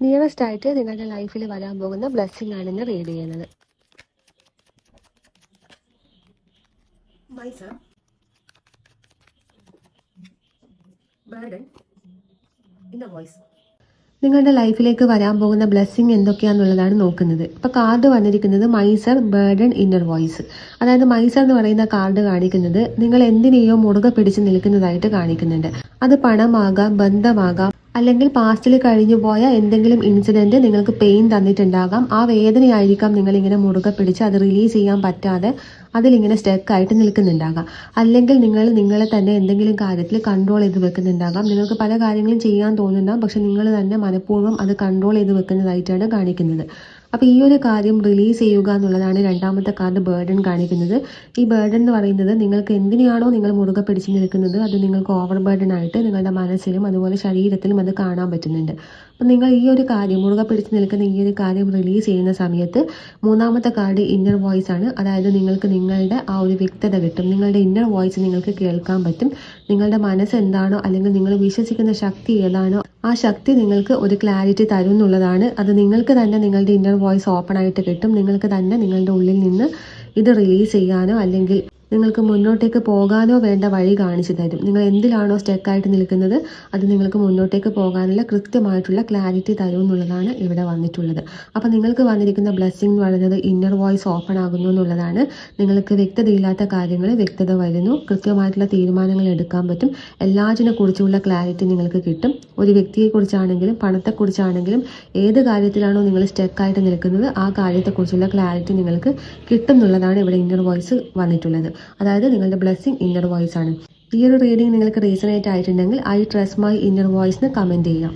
Nearest ആയിട്ട് നിങ്ങളുടെ ലൈഫിൽ വരാൻ പോകുന്ന ബ്ലെസ്സിങ് ആണ് ഇന്ന് റീഡ് ചെയ്യുന്നത്. Miser, burden, inner voice. നിങ്ങളുടെ ലൈഫിലേക്ക് വരാൻ പോകുന്ന ബ്ലെസ്സിങ് എന്തൊക്കെയാണെന്നുള്ളതാണ് നോക്കുന്നത്. ഇപ്പോൾ കാർഡ് വന്നിരിക്കുന്നത് മൈസർ, ബേർഡൻ, ഇന്നർ വോയിസ്. അതായത് മൈസർ എന്ന് പറയുന്ന കാർഡ് കാണിക്കുന്നത് നിങ്ങൾ എന്തിനെയോ മുറുകെ പിടിച്ച് നിൽക്കുന്നതായിട്ട് കാണിക്കുന്നുണ്ട്. അത് പണമാകാം, ബന്ധമാകാം, അല്ലെങ്കിൽ പാസ്റ്റിൽ കഴിഞ്ഞു പോയ എന്തെങ്കിലും ഇൻസിഡന്റ് നിങ്ങൾക്ക് പെയിൻ തന്നിട്ടുണ്ടാകാം. ആ വേദനയായിരിക്കാം നിങ്ങളിങ്ങനെ മുറുകെ പിടിച്ച് അത് റിലീസ് ചെയ്യാൻ പറ്റാതെ അതിലിങ്ങനെ സ്റ്റക്കായിട്ട് നിൽക്കുന്നുണ്ടാകാം. അല്ലെങ്കിൽ നിങ്ങൾ നിങ്ങളെ തന്നെ എന്തെങ്കിലും കാര്യത്തിൽ കൺട്രോൾ ചെയ്ത് വെക്കുന്നുണ്ടാകാം. നിങ്ങൾക്ക് പല കാര്യങ്ങളും ചെയ്യാൻ തോന്നുന്നുണ്ടാകും, പക്ഷെ നിങ്ങൾ തന്നെ മനഃപൂർവ്വം അത് കൺട്രോൾ ചെയ്ത് വെക്കുന്നതായിട്ടാണ് കാണിക്കുന്നത്. അപ്പോൾ ഈ ഒരു കാര്യം റിലീസ് ചെയ്യുക എന്നുള്ളതാണ് രണ്ടാമത്തെ കാർഡ് ബേർഡൻ കാണിക്കുന്നത്. ഈ ബേർഡൻ എന്ന് പറയുന്നത് നിങ്ങൾക്ക് എന്തിനാണോ നിങ്ങൾ മുറുകെ പിടിച്ച് നിൽക്കുന്നത് അത് നിങ്ങൾക്ക് ഓവർ ബേർഡൻ ആയിട്ട് നിങ്ങളുടെ മനസ്സിലും അതുപോലെ ശരീരത്തിലും അത് കാണാൻ പറ്റുന്നുണ്ട്. അപ്പം നിങ്ങൾ ഈ ഒരു കാര്യം മുറുകെ പിടിച്ച് നിൽക്കുന്ന ഈ ഒരു കാര്യം റിലീസ് ചെയ്യുന്ന സമയത്ത് മൂന്നാമത്തെ കാർഡ് ഇന്നർ വോയിസ് ആണ്. അതായത് നിങ്ങൾക്ക് നിങ്ങളുടെ ആ ഒരു വ്യക്തത കിട്ടും. നിങ്ങളുടെ ഇന്നർ വോയിസ് നിങ്ങൾക്ക് കേൾക്കാൻ പറ്റും. നിങ്ങളുടെ മനസ്സ് എന്താണോ അല്ലെങ്കിൽ നിങ്ങൾ വിശ്വസിക്കുന്ന ശക്തി ഏതാണോ ആ ശക്തി നിങ്ങൾക്ക് ഒരു ക്ലാരിറ്റി തരും എന്നുള്ളതാണ്. അത് നിങ്ങൾക്ക് തന്നെ നിങ്ങളുടെ ഇന്നർ വോയിസ് ഓപ്പൺ ആയിട്ട് കിട്ടും. നിങ്ങൾക്ക് തന്നെ നിങ്ങളുടെ ഉള്ളിൽ നിന്ന് ഇത് റിലീസ് ചെയ്യാനോ അല്ലെങ്കിൽ നിങ്ങൾക്ക് മുന്നോട്ടേക്ക് പോകാനോ വേണ്ട വഴി കാണിച്ചു തരും. നിങ്ങൾ എന്തിലാണോ സ്റ്റക്കായിട്ട് നിൽക്കുന്നത് അത് നിങ്ങൾക്ക് മുന്നോട്ടേക്ക് പോകാനുള്ള കൃത്യമായിട്ടുള്ള ക്ലാരിറ്റി തരും എന്നുള്ളതാണ് ഇവിടെ വന്നിട്ടുള്ളത്. അപ്പോൾ നിങ്ങൾക്ക് വന്നിരിക്കുന്ന ബ്ലെസ്സിങ് എന്ന് പറയുന്നത് ഇന്നർ വോയിസ് ഓപ്പൺ ആകുന്നു എന്നുള്ളതാണ്. നിങ്ങൾക്ക് വ്യക്തതയില്ലാത്ത കാര്യങ്ങൾ വ്യക്തത വരുന്നു. കൃത്യമായിട്ടുള്ള തീരുമാനങ്ങൾ എടുക്കാൻ പറ്റും. എല്ലാറ്റിനെ കുറിച്ചുള്ള ക്ലാരിറ്റി നിങ്ങൾക്ക് കിട്ടും. ഒരു വ്യക്തിയെക്കുറിച്ചാണെങ്കിലും പണത്തെക്കുറിച്ചാണെങ്കിലും ഏത് കാര്യത്തിലാണോ നിങ്ങൾ സ്റ്റക്കായിട്ട് നിൽക്കുന്നത് ആ കാര്യത്തെക്കുറിച്ചുള്ള ക്ലാരിറ്റി നിങ്ങൾക്ക് കിട്ടും എന്നുള്ളതാണ് ഇവിടെ ഇന്നർ വോയിസ് വന്നിട്ടുള്ളത്. അതായത് നിങ്ങളുടെ ബ്ലെസ്സിങ് ഇന്നർ വോയിസ് ആണ്. ഈ ഒരു റീഡിംഗ് നിങ്ങൾക്ക് റീസണേറ്റ് ആയിട്ടുണ്ടെങ്കിൽ I trust my inner voice എന്ന് കമൻറ്റ് ചെയ്യാം.